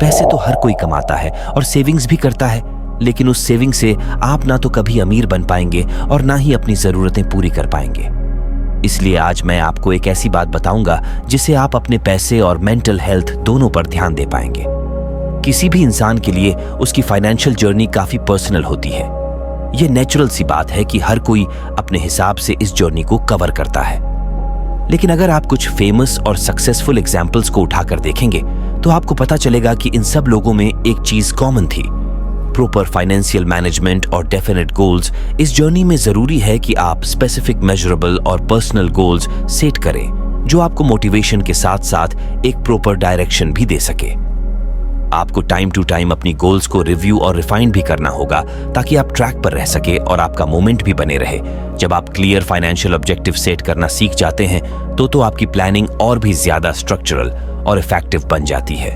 पैसे तो हर कोई कमाता है और सेविंग्स भी करता है, लेकिन उस सेविंग से आप ना तो कभी अमीर बन पाएंगे और ना ही अपनी जरूरतें पूरी कर पाएंगे। इसलिए आज मैं आपको एक ऐसी बात बताऊंगा जिससे आप अपने पैसे और मेंटल हेल्थ दोनों पर ध्यान दे पाएंगे। किसी भी इंसान के लिए उसकी फाइनेंशियल जर्नी काफी पर्सनल होती है। यह नेचुरल सी बात है कि हर कोई अपने हिसाब से इस जर्नी को कवर करता है। लेकिन अगर आप कुछ फेमस और सक्सेसफुल एग्जाम्पल्स को उठाकर देखेंगे तो आपको पता चलेगा कि इन सब लोगों में एक चीज कॉमन थी। प्रॉपर फाइनेंशियल मैनेजमेंट और डेफिनेट गोल्स। इस जर्नी में जरूरी है कि आप स्पेसिफिक, मेजरेबल और पर्सनल गोल्स सेट करें जो आपको मोटिवेशन के साथ साथ एक प्रॉपर डायरेक्शन भी दे सके। आपको टाइम टू टाइम अपनी गोल्स को रिव्यू और रिफाइन भी करना होगा ताकि आप ट्रैक पर रह सके और आपका मोमेंट भी बने रहे। जब आप क्लियर फाइनेंशियल ऑब्जेक्टिव सेट करना सीख जाते हैं तो आपकी प्लानिंग और भी ज्यादा स्ट्रक्चरल और इफेक्टिव बन जाती है।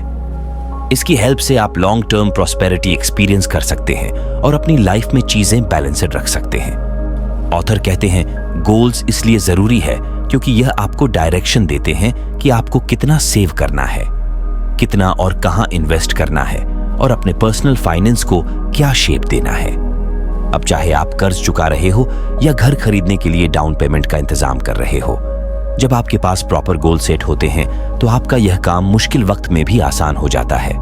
इसकी हेल्प से आप लॉन्ग टर्म प्रॉस्पेरिटी एक्सपीरियंस कर सकते हैं और अपनी लाइफ में चीजें बैलेंस्ड रख सकते हैं। ऑथर कहते हैं गोल्स इसलिए जरूरी है क्योंकि यह आपको डायरेक्शन देते हैं कि आपको कितना सेव करना है, कितना और कहां इन्वेस्ट करना है और अपने पर्सनल फाइनेंस को क्या शेप देना है। अब चाहे आप कर्ज चुका रहे हो या घर खरीदने के लिए डाउन पेमेंट का इंतजाम कर रहे हो, जब आपके पास प्रॉपर गोल सेट होते हैं तो आपका यह काम मुश्किल वक्त में भी आसान हो जाता है।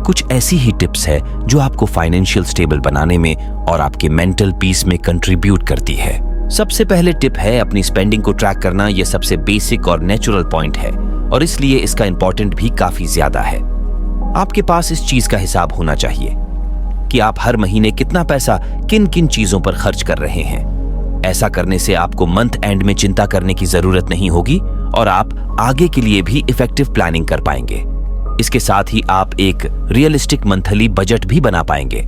कुछ ऐसी ही टिप्स है जो आपको फाइनेंशियल स्टेबल बनाने में और आपके मेंटल पीस में कंट्रीब्यूट करती है। सबसे पहले टिप है अपनी स्पेंडिंग को ट्रैक करना। यह सबसे बेसिक और नेचुरल पॉइंट है और इसलिए इसका इंपॉर्टेंट भी काफी ज्यादा है। आपके पास इस चीज का हिसाब होना चाहिए कि आप हर महीने कितना पैसा किन किन चीजों पर खर्च कर रहे हैं। ऐसा करने से आपको मंथ एंड में चिंता करने की जरूरत नहीं होगी और आप आगे के लिए भी इफेक्टिव प्लानिंग कर पाएंगे। इसके साथ ही आप एक रियलिस्टिक मंथली बजट भी बना पाएंगे।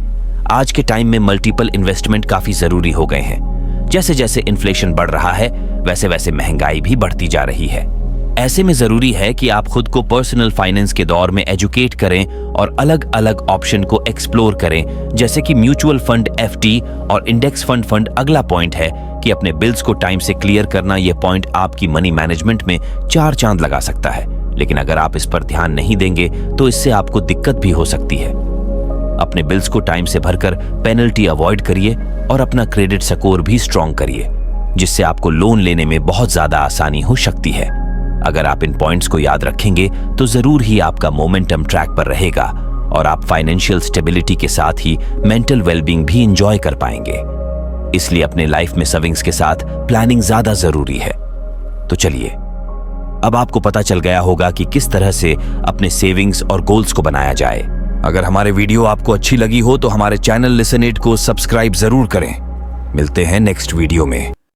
आज के टाइम में मल्टीपल इन्वेस्टमेंट काफी जरूरी हो गए हैं। जैसे जैसे इन्फ्लेशन बढ़ रहा है वैसे वैसे महंगाई भी बढ़ती जा रही है। ऐसे में जरूरी है कि आप खुद को पर्सनल फाइनेंस के दौर में एजुकेट करें और अलग अलग ऑप्शन को एक्सप्लोर करें, जैसे कि म्यूचुअल फंड, एफडी और इंडेक्स फंड। अगला पॉइंट है कि अपने बिल्स को टाइम से क्लियर करना। यह पॉइंट आपकी मनी मैनेजमेंट में 4 चांद लगा सकता है, लेकिन अगर आप इस पर ध्यान नहीं देंगे तो इससे आपको दिक्कत भी हो सकती है। अपने बिल्स को टाइम से भरकर पेनल्टी अवॉइड करिए और अपना क्रेडिट स्कोर भी स्ट्रॉन्ग करिए, जिससे आपको लोन लेने में बहुत ज्यादा आसानी हो सकती है। अगर आप इन पॉइंट्स को याद रखेंगे तो जरूर ही आपका मोमेंटम ट्रैक पर रहेगा और आप फाइनेंशियल स्टेबिलिटी के साथ ही मेंटल वेलबींग भी एंजॉय कर पाएंगे। इसलिए अपने लाइफ में सेविंग्स के साथ प्लानिंग ज्यादा जरूरी है। तो चलिए, अब आपको पता चल गया होगा कि किस तरह से अपने सेविंग्स और गोल्स को बनाया जाए। अगर हमारे वीडियो आपको अच्छी लगी हो तो हमारे चैनल लिसन इट को सब्सक्राइब जरूर करें। मिलते हैं नेक्स्ट वीडियो में।